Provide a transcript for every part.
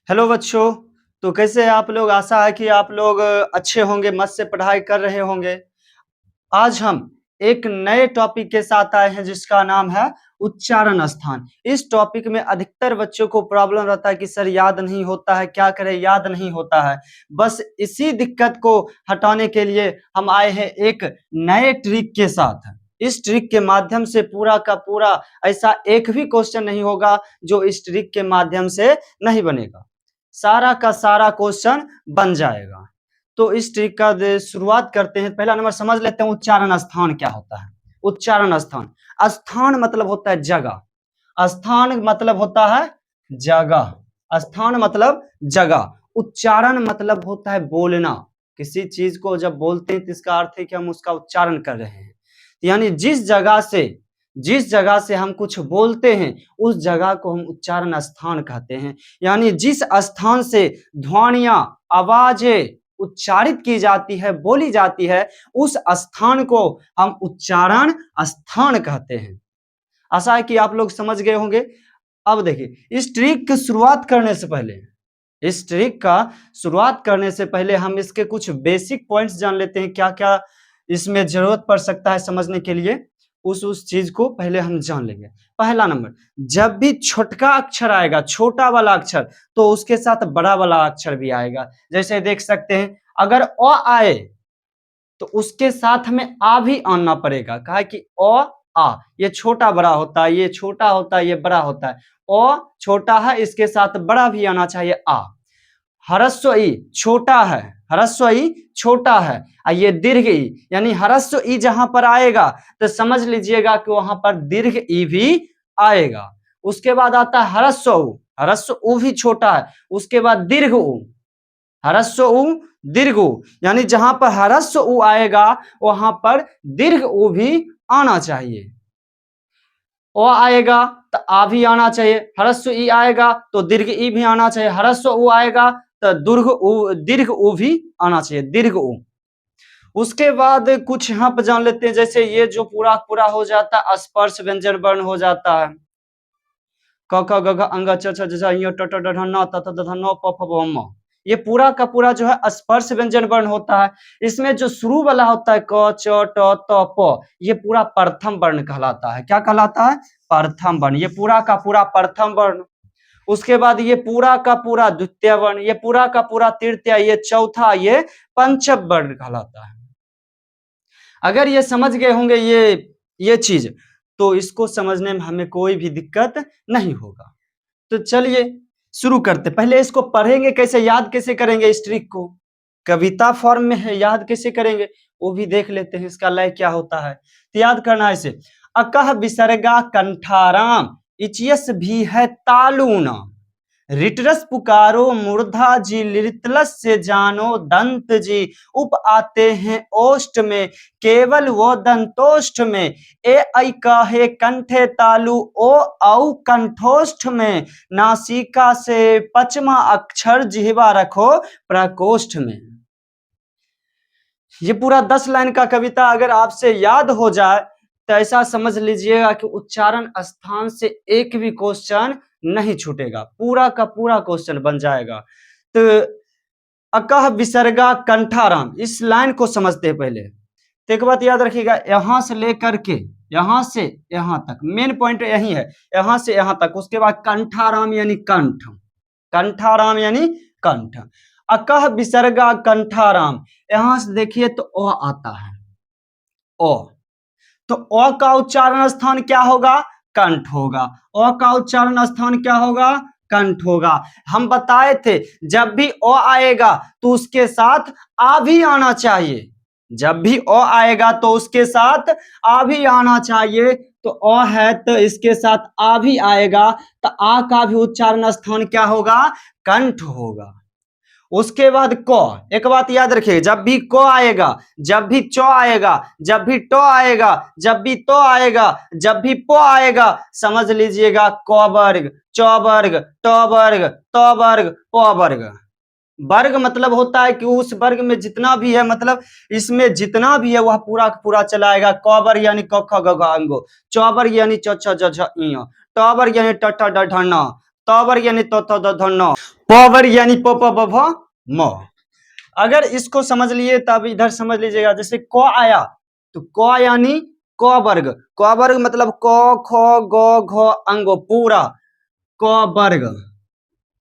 Hello बच्चों। तो कैसे हैं आप लोग? आशा है कि आप लोग अच्छे होंगे, मत से पढ़ाई कर रहे होंगे। आज हम एक नए टॉपिक के साथ आए हैं जिसका नाम है उच्चारण स्थान। इस टॉपिक में अधिकतर बच्चों को प्रॉब्लम रहता है कि सर याद नहीं होता है, क्या करें, याद नहीं होता है। बस इसी दिक्कत को हटाने के लिए हम आए हैं एक नए ट्रिक के साथ। इस ट्रिक के माध्यम से पूरा का पूरा ऐसा एक भी क्वेश्चन नहीं होगा जो इस ट्रिक के माध्यम से नहीं बनेगा। सारा का सारा क्वेश्चन बन जाएगा। तो इस ट्रिक का शुरुआत करते हैं। पहला नंबर समझ लेते हैं उच्चारण स्थान क्या होता है। उच्चारण स्थान, स्थान मतलब होता है जगह। स्थान मतलब होता है जगह। स्थान मतलब जगह। उच्चारण मतलब होता है बोलना। किसी चीज को जब बोलते हैं तो इसका अर्थ है कि हम उसका उच्चारण कर रहे हैं। यानी जिस जगह से हम कुछ बोलते हैं उस जगह को हम उच्चारण स्थान कहते हैं। यानी जिस स्थान से ध्वनियां, आवाजें उच्चारित की जाती है, बोली जाती है, उस स्थान को हम उच्चारण स्थान कहते हैं। आशा है कि आप लोग समझ गए होंगे। अब देखिए, इस ट्रिक का शुरुआत करने से पहले हम इसके कुछ बेसिक पॉइंट्स जान लेते हैं। क्या क्या इसमें जरूरत पड़ सकता है समझने के लिए, उस चीज को पहले हम जान लेंगे। पहला नंबर, जब भी छोटका अक्षर आएगा, छोटा वाला अक्षर, तो उसके साथ बड़ा वाला अक्षर भी आएगा। जैसे देख सकते हैं, अगर अ आए तो उसके साथ हमें आ भी आना पड़ेगा। कहा कि अ आ, ये छोटा बड़ा होता है, ये छोटा होता है, ये बड़ा होता है। अ छोटा है, इसके साथ बड़ा भी आना चाहिए आ। ह्रस्व ई छोटा है, ह्रस्व ई छोटा है, ये दीर्घ ई, यानी ह्रस्व ई जहां पर आएगा तो समझ लीजिएगा कि वहां पर दीर्घ ई भी आएगा। उसके बाद आता है ह्रस्व उ, ह्रस्व उ भी छोटा है। उसके बाद दीर्घ उ, ह्रस्व उ दीर्घ उ, यानी जहां पर ह्रस्व उ आएगा वहां पर दीर्घ उ भी आना चाहिए। ओ आएगा तो आ भी आना चाहिए, ह्रस्व ई आएगा तो दीर्घ ई भी आना चाहिए, ह्रस्व उ आएगा तो दीर्घ उ भी आना चाहिए, दीर्घ उ। उसके बाद कुछ यहाँ पर जान लेते हैं। जैसे ये जो पूरा पूरा हो जाता है, स्पर्श व्यंजन वर्ण हो जाता है। क ख ग घ अंग च छ ज झ ञ ट ट ड ढ न त थ द ध न प फ ब म। ये पूरा का पूरा जो है स्पर्श व्यंजन वर्ण होता है। इसमें जो शुरू वाला होता है क च ट त प, ये पूरा प्रथम वर्ण कहलाता है। क्या कहलाता है? प्रथम वर्ण। ये पूरा का पूरा प्रथम वर्ण। उसके बाद ये पूरा का पूरा द्वितीय वर्ण, ये पूरा का पूरा तृतीय, ये चौथा, ये पंचम वर्ण कहलाता है। अगर ये समझ गए होंगे ये चीज, तो इसको समझने में हमें कोई भी दिक्कत नहीं होगा। तो चलिए शुरू करते। पहले इसको पढ़ेंगे कैसे, याद कैसे करेंगे इस ट्रिक को। कविता फॉर्म में है, याद कैसे करेंगे वो भी देख लेते हैं। इसका लय क्या होता है तो याद करना है इसे। अकह विसर्गा कंठाराम, इचियस भी है तालूना, रिटरस पुकारो मूर्धा जी, लिटलस से जानो दंत जी, उप आते हैं ओष्ठ में, केवल वो दंतोष्ठ में, ए ऐ कहे कंठे तालु, ओ औ कंठोष्ठ में, नासिका से पचमा अक्षर जिह्वा रखो प्रकोष्ठ में। ये पूरा 10 लाइन का कविता अगर आपसे याद हो जाए तो ऐसा समझ लीजिएगा कि उच्चारण स्थान से एक भी क्वेश्चन नहीं छूटेगा, पूरा का पूरा क्वेश्चन बन जाएगा। तो अकह विसर्गा कंठाराम, इस लाइन को समझते हैं पहले। तो एक बात याद रखिएगा, यहां से लेकर के यहां से यहां तक मेन पॉइंट यही है, यहां से यहां तक। उसके बाद कंठाराम यानी कंठ, कंठाराम यानी कंठ। अकह विसर्गा कंठाराम, यहां से देखिए तो ओ आता है, ओ, तो ओ का उच्चारण स्थान क्या होगा? कंठ होगा। ओ का उच्चारण स्थान क्या होगा? कंठ होगा। हम बताए थे जब भी ओ आएगा तो उसके साथ आ भी आना चाहिए। जब भी ओ आएगा तो उसके साथ आ भी आना चाहिए। तो ओ है तो इसके साथ आ भी आएगा, तो आ का भी उच्चारण स्थान क्या होगा? कंठ होगा। उसके बाद क, एक बात याद रखिए, जब भी क आएगा, जब भी चौ आएगा, जब भी टो आएगा, जब भी तो आएगा, जब भी पो आएगा, समझ लीजिएगा क वर्ग, चौ वर्ग, ट वर्ग, त वर्ग, प वर्ग। वर्ग मतलब होता है कि उस वर्ग में जितना भी है, मतलब इसमें जितना भी है वह पूरा पूरा चलाएगा। क वर्ग यानी क ख ग घ अंगो, च वर्ग यानी च छ ज झ ञ, ट वर्ग यानी ट ठ ड ढ न, त वर्ग यानी त थ द ध न, प वर्ग यानी प प ब भ म। अगर इसको समझ लिए तब इधर समझ लीजिएगा, जैसे क आया तो क यानी क वर्ग मतलब क ख ग घ अंग पूरा क वर्ग।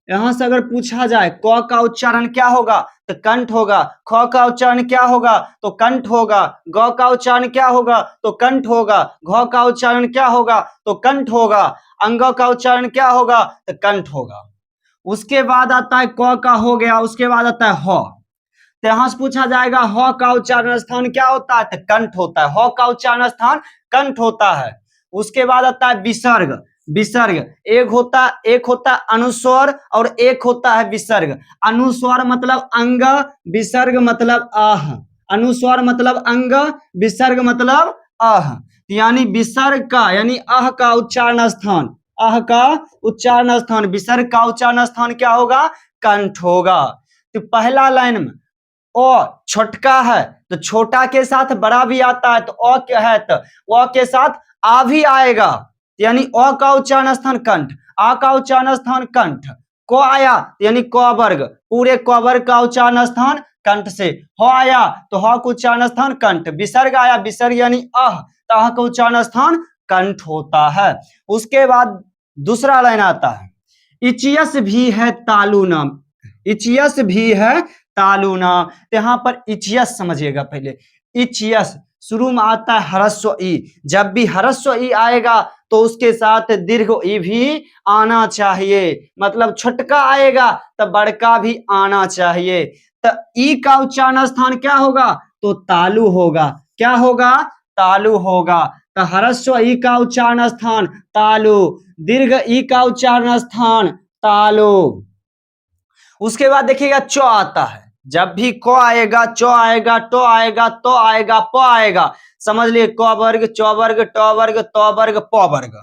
यहां से अगर पूछा जाए क का उच्चारण क्या होगा तो कंठ होगा, ख का उच्चारण क्या होगा तो कंठ होगा, ग का उच्चारण क्या होगा तो कंठ होगा, घ का उच्चारण क्या होगा तो कंठ होगा, अंग का उच्चारण क्या होगा तो कंठ होगा। उसके बाद आता है क का हो गया, उसके बाद आता है ह। तो यहां से पूछा जाएगा ह का उच्चारण स्थान क्या होता है तो कंठ होता है, ह का उच्चारण स्थान कंठ होता है। उसके बाद आता है विसर्ग। विसर्ग एक होता है अनुस्वर और एक होता है विसर्ग। अनुस्वर मतलब अंग, विसर्ग मतलब आह। अनुस्वर मतलब अंग, विसर्ग मतलब आह। यानी विसर्ग का यानी आह का उच्चारण स्थान, आह का उच्चारण स्थान, विसर्ग का उच्चारण स्थान क्या होगा कंठ होगा। तो पहला लाइन में ओ छोटका है तो छोटा के साथ बड़ा भी आता है, तो अ क्या है तो अ के साथ आ भी आएगा, यानी अ का उच्चारण स्थान कंठ, आ का उच्चारण स्थान कंठ। क आया यानी क वर्ग, पूरे क वर्ग का उच्चारण स्थान कंठ से। ह आया तो ह का उच्चारण स्थान कंठ। विसर्ग आया, विसर्ग यानी अह, तो अह का उच्चारण स्थान कंठ होता है। उसके बाद दूसरा लाइन आता है इचियस भी है तालु नाम, इचियस भी है तालु नाम। तो यहां पर इचियस समझिएगा पहले, इचियस शुरू में आता है ह्रस्व ई, जब भी ह्रस्व ई आएगा तो उसके साथ दीर्घ ई भी आना चाहिए, मतलब छोटका आएगा तो बड़का भी आना चाहिए। तो ई का उच्चारण स्थान क्या होगा तो तालु होगा, क्या होगा तालु होगा। तो ह्रस्व ई का उच्चारण स्थान तालु, दीर्घ ई का उच्चारण स्थान तालु। उसके बाद देखिएगा च आता है, जब भी क आएगा च आएगा ट आएगा तो आएगा प आएगा, समझ लिए क वर्ग च वर्ग ट वर्ग त वर्ग प वर्ग।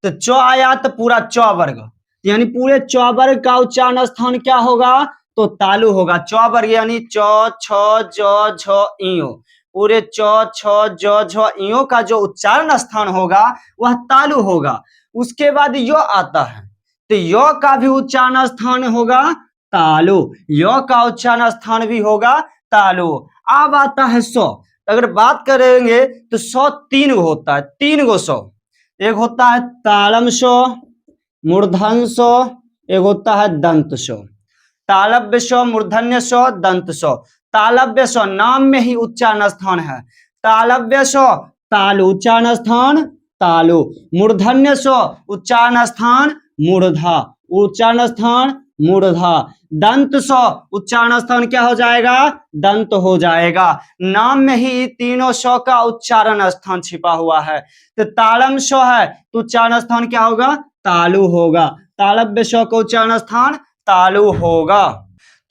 तो च आया तो पूरा च वर्ग, यानी पूरे च वर्ग का उच्चारण स्थान क्या होगा तो तालु होगा। च वर्ग यानी च छ ज झ इयो, पूरे च छ ज झ इयो का जो उच्चारण स्थान होगा वह तालु होगा। उसके बाद यो आता है तो यो का भी उच्चारण स्थान होगा तालु, य का उच्चारण स्थान भी होगा तालु। अब आता है सौ। अगर बात करेंगे तो सौ तीन गो होता है, तीन गो सौ। एक होता है तालम सौ, मूर्धन सौ, एक होता है दंत सौ। तालव्य सौ, मूर्धन्य सौ, दंत सौ। तालव्य सौ नाम में ही उच्चारण स्थान है, तालव्य सौ तालु उच्चारण स्थान तालु, मूर्धन्य सौ उच्चारण स्थान मूर्धा, उच्चारण स्थान मूर्धा, दंत सौ उच्चारण स्थान क्या हो जाएगा दंत हो जाएगा। नाम में ही तीनों सौ का उच्चारण स्थान छिपा हुआ है। तो तालम सौ है तो उच्चारण स्थान क्या होगा तालु होगा, तालव्य सौ का उच्चारण स्थान तालु होगा।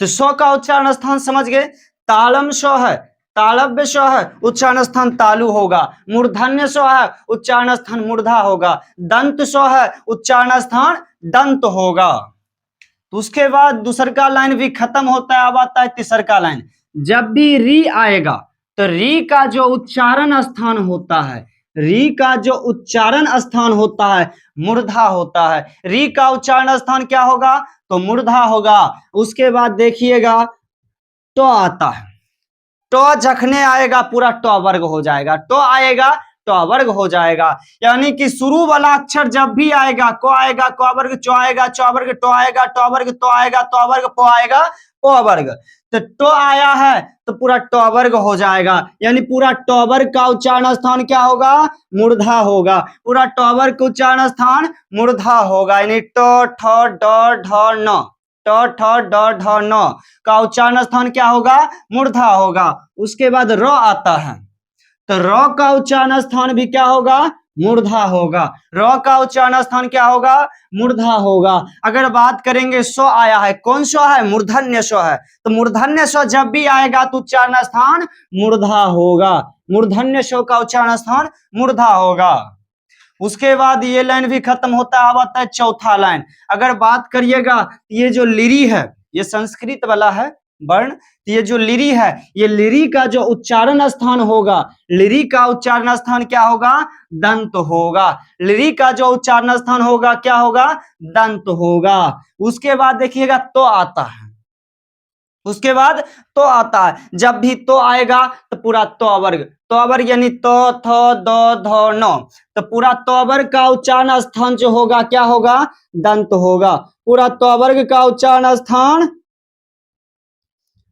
तो सौ का उच्चारण स्थान समझ गए, तालम सौ है, तालव्य सौ है उच्चारण स्थान तालु होगा, मूर्धन्य सौ है उच्चारण स्थान मूर्धा होगा, दंत सौ है उच्चारण स्थान दंत होगा। तो उसके बाद दूसर का लाइन भी खत्म होता है, अब आता है तीसर का लाइन। जब भी री आएगा तो री का जो उच्चारण स्थान होता है, री का जो उच्चारण स्थान होता है मूर्धा होता है, री का उच्चारण स्थान क्या होगा तो मूर्धा होगा। उसके बाद देखिएगा तो आता है, तो जखने आएगा पूरा ट वर्ग हो जाएगा, तो आएगा ट वर्ग हो जाएगा। यानी कि शुरू वाला अक्षर जब भी आएगा क आएगा क वर्ग, च आएगा च वर्ग, ट आएगा ट वर्ग, तो आएगा त वर्ग, प आएगा प वर्ग। तो ट आया है तो पूरा ट वर्ग हो जाएगा, यानी पूरा ट वर्ग का उच्चारण स्थान क्या होगा मूर्धा होगा, पूरा ट वर्ग का उच्चारण स्थान मूर्धा होगा। यानी ट ठ ड ढ न, ट ठ ड ढ न का उच्चारण स्थान क्या होगा मूर्धा होगा। उसके बाद र आता है तो र का उच्चारण स्थान भी क्या होगा मूर्धा होगा, र का उच्चारण स्थान क्या होगा मूर्धा होगा। अगर बात करेंगे सौ आया है, कौन सौ है मूर्धन्य सौ है, तो मूर्धन्य सौ जब भी आएगा तो उच्चारण स्थान मूर्धा होगा, मूर्धन्य सौ का उच्चारण स्थान मूर्धा होगा। उसके बाद ये लाइन भी खत्म होता है, अब आता है चौथा लाइन। अगर बात करिएगा ये जो लिरी है ये संस्कृत वाला है, वर्ण, तो ये जो लिरी है, ये लिरी का जो उच्चारण स्थान होगा, लिरी का उच्चारण स्थान क्या होगा? दंत होगा। लिरी का जो उच्चारण स्थान होगा क्या होगा? दंत होगा। उसके बाद देखिएगा तो आता है, उसके बाद तो आता है। जब भी तो आएगा तो पूरा तो वर्ग, तो वर्ग यानी तो थ द ध न, तो पूरा तो वर्ग का उच्चारण स्थान जो होगा क्या होगा? दंत होगा। पूरा तो वर्ग का उच्चारण स्थान,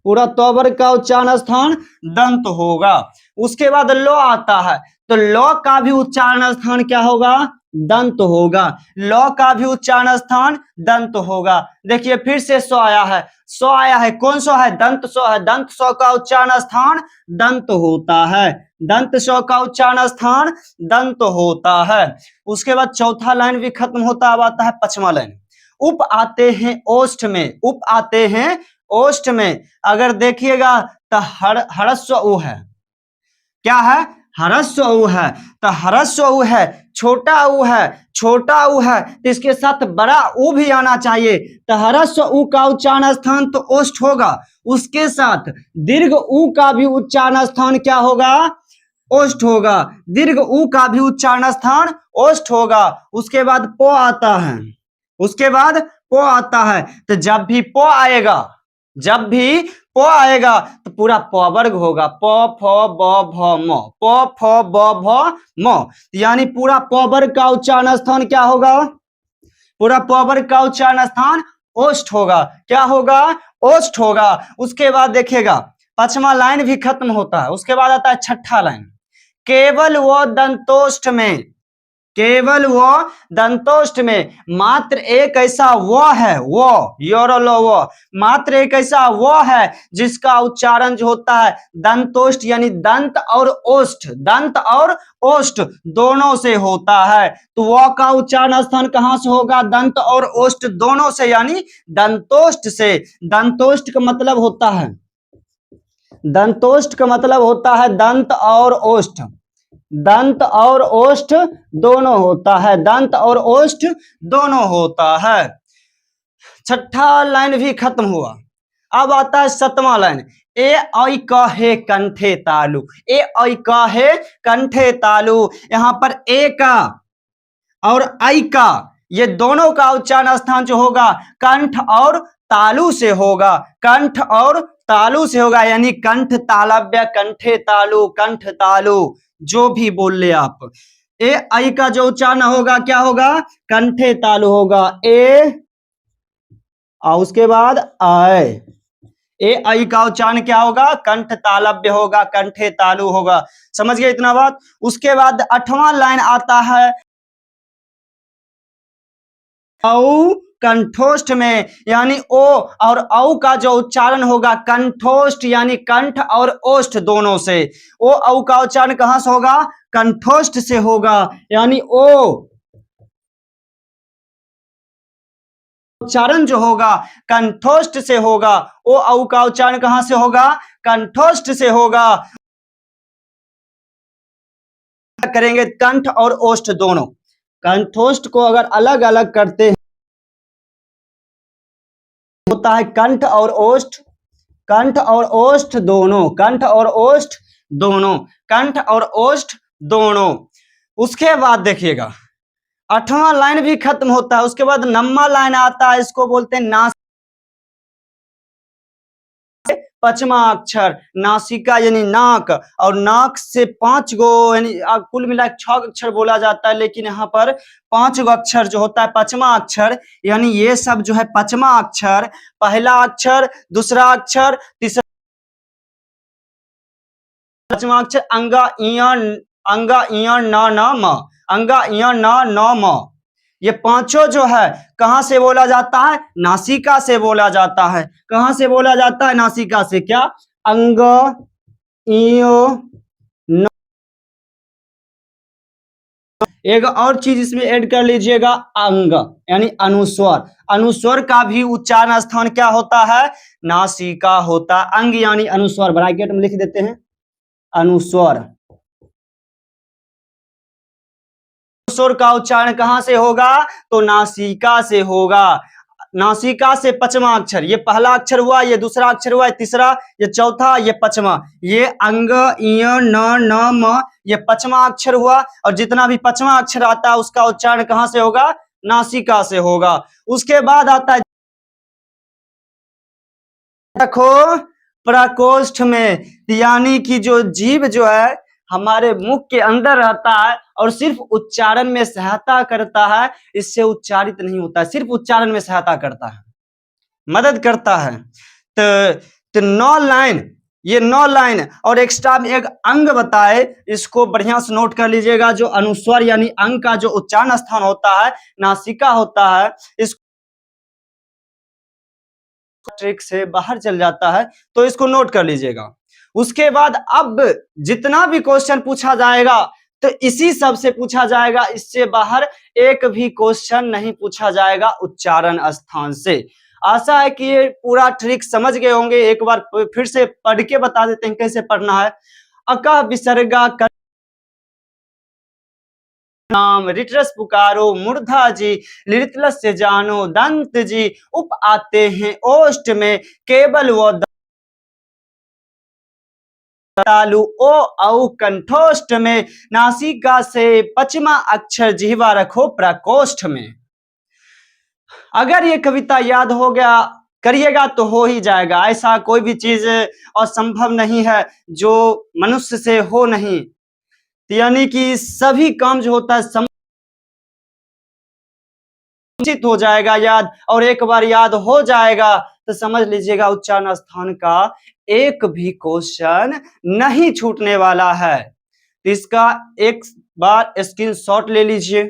पूरा तो वर्ग का उच्चारण स्थान दंत होगा। उसके बाद लो आता है, तो लो का भी उच्चारण स्थान क्या होगा? दंत होगा। लो का भी उच्चारण स्थान दंत होगा। देखिए फिर से सो आया है, सो आया है, कौन सो है? दंत सो है। दंत सो का उच्चारण स्थान दंत होता है। दंत सो का उच्चारण स्थान दंत होता है। उसके बाद चौथा लाइन भी खत्म होता, अब आता है पांचवा लाइन। उप आते हैं ओष्ठ में, उप आते हैं ओष्ठ में। अगर देखिएगा तो हरस्व उ है, क्या है? हरस्व उ है। तो हरस्व उ है, छोटा उ है, छोटा उ है, तो इसके साथ बड़ा उ भी आना चाहिए। तो हरस्व उ का उच्चारण स्थान तो ओष्ठ होगा, उसके साथ दीर्घ उ का भी उच्चारण स्थान क्या होगा? ओष्ठ होगा। दीर्घ उ का भी उच्चारण स्थान ओष्ठ होगा। उसके बाद पो आता है, उसके बाद पो आता है। तो जब भी पो आएगा, जब भी प आएगा तो पूरा प वर्ग होगा। प फ ब भ म, प फ ब भ म, यानी पूरा प वर्ग का उच्चारण स्थान क्या होगा? पूरा प वर्ग का उच्चारण स्थान ओष्ठ होगा। क्या होगा? ओष्ठ होगा। उसके बाद देखिएगा पांचवा लाइन भी खत्म होता है। उसके बाद आता है छठा लाइन। केवल वो दंतोष्ठ में, केवल वो दंतोष्ठ में मात्र एक ऐसा वो है, वो योरलो वो, मात्र एक ऐसा वो है जिसका उच्चारण जो होता है दंतोष्ठ यानी दंत और ओष्ठ, दंत और ओष्ठ दोनों से होता है। तो वो का उच्चारण स्थान कहां से होगा? दंत और ओष्ठ दोनों से, यानी दंतोष्ठ से। दंतोष्ठ का मतलब होता है, दंतोष्ठ का मतलब होता है दंत और ओष्ठ, दंत और ओष्ठ दोनों होता है, दंत और ओष्ठ दोनों होता है। छठा लाइन भी खत्म हुआ। अब आता है सातवां लाइन। ए ऐ क हे कंठे तालु, ए ऐ क हे कंठे तालु। यहां पर ए का और आई का, ये दोनों का उच्चारण स्थान जो होगा कंठ और तालु से होगा, कंठ और तालु से होगा, यानी कंठ तालव्य, कंठे तालु, कंठ तालु, जो भी बोल ले आप। ए आई का जो उच्चारण होगा क्या होगा? कंठे तालु होगा। ए और उसके बाद आय, ए आई का उच्चारण क्या होगा? कंठ तालव्य होगा, कंठे तालु होगा। समझ गए इतना बात? उसके बाद आठवां लाइन आता है औ कंठोष्ठ में, यानी ओ और औ का जो उच्चारण होगा कंठोष्ठ यानी कंठ और ओष्ठ दोनों से। ओ औ का उच्चारण कहां से होगा? कंठोष्ठ से होगा, यानी ओ उच्चारण जो होगा कंठोष्ठ से होगा। ओ औ का उच्चारण कहां से होगा? कंठोष्ठ से होगा। करेंगे कंठ और ओष्ठ दोनों, कंठोष्ठ को अगर अलग अलग करते हैं होता है कंठ और ओष्ठ, कंठ और ओष्ठ दोनों, कंठ और ओष्ठ दोनों, कंठ और ओष्ठ दोनों। उसके बाद देखिएगा आठवां लाइन भी खत्म होता है। उसके बाद नौवां लाइन आता है, इसको बोलते हैं नास, पांचवा अक्षर नासिका यानी नाक, और नाक से 5 गो यानी कुल मिला 6 अक्षर बोला जाता है, लेकिन यहाँ पर 5 गो अक्षर जो होता है पांचवा अक्षर, यानी ये सब जो है पांचवा अक्षर, पहला अक्षर, दूसरा अक्षर, तीसरा, पांचवा अक्षर अंगा इया, अंगा इया न न म, अंगा इया न न म, ये पांचों जो है कहां से बोला जाता है? नासिका से बोला जाता है। कहां से बोला जाता है? नासिका से। क्या? अंग इयो न। एक और चीज इसमें ऐड कर लीजिएगा, अंग यानी अनुस्वर। अनुस्वर का भी उच्चारण स्थान क्या होता है? नासिका होता। अंग यानी अनुस्वर, ब्रैकेट में लिख देते हैं अनुस्वर। अनुस्वर का उच्चारण कहां से होगा? तो नासिका से होगा। नासिका से पचमा अक्षर, ये पहला अक्षर हुआ, ये दूसरा अक्षर हुआ, ये तीसरा, ये चौथा, ये पचमा, ये अंग इय न न म, ये पचमा अक्षर हुआ। और जितना भी पचमा अक्षर आता है उसका उच्चारण कहां से होगा? नासिका से होगा। उसके बाद आता है देखो प्रकोष्ठ में, यानी कि जो जीभ जो है हमारे मुख के अंदर रहता है और सिर्फ उच्चारण में सहायता करता है, इससे उच्चारित नहीं होता है, सिर्फ उच्चारण में सहायता करता है, मदद करता है। तो 9 लाइन, ये 9 लाइन और एक्स्ट्रा में एक अंग बताए, इसको बढ़िया से नोट कर लीजिएगा। जो अनुस्वर यानी अंग का जो उच्चारण स्थान होता है, नासिका होता है, इस ट्रिक से बाहर चल जाता है, तो इसको नोट कर लीजिएगा। उसके बाद अब जितना भी क्वेश्चन पूछा जाएगा तो इसी सब से पूछा जाएगा, इससे बाहर एक भी क्वेश्चन नहीं पूछा जाएगा उच्चारण स्थान से। आशा है कि ये पूरा ट्रिक समझ गए होंगे। एक बार फिर से पढ़ के बता देते हैं कैसे पढ़ना है। अकः विसर्गा कर नाम रिटरस पुकारो मूर्धा जी, लिटलस से जानो दंत जी, उप आते हैं ओष्ठ में केवल वो तालु ओ औ कंठोष्ठ में, नासिका से पचमा अक्षर जिह्वा रखो प्रकोष्ठ में। अगर ये कविता याद हो गया करिएगा तो हो ही जाएगा। ऐसा कोई भी चीज असंभव नहीं है जो मनुष्य से हो नहीं, यानी कि सभी काम जो होता है समुचित हो जाएगा याद। और एक बार याद हो जाएगा तो समझ लीजिएगा उच्चारण स्थान का एक भी क्वेश्चन नहीं छूटने वाला है। तो इसका एक बार स्क्रीनशॉट ले लीजिए।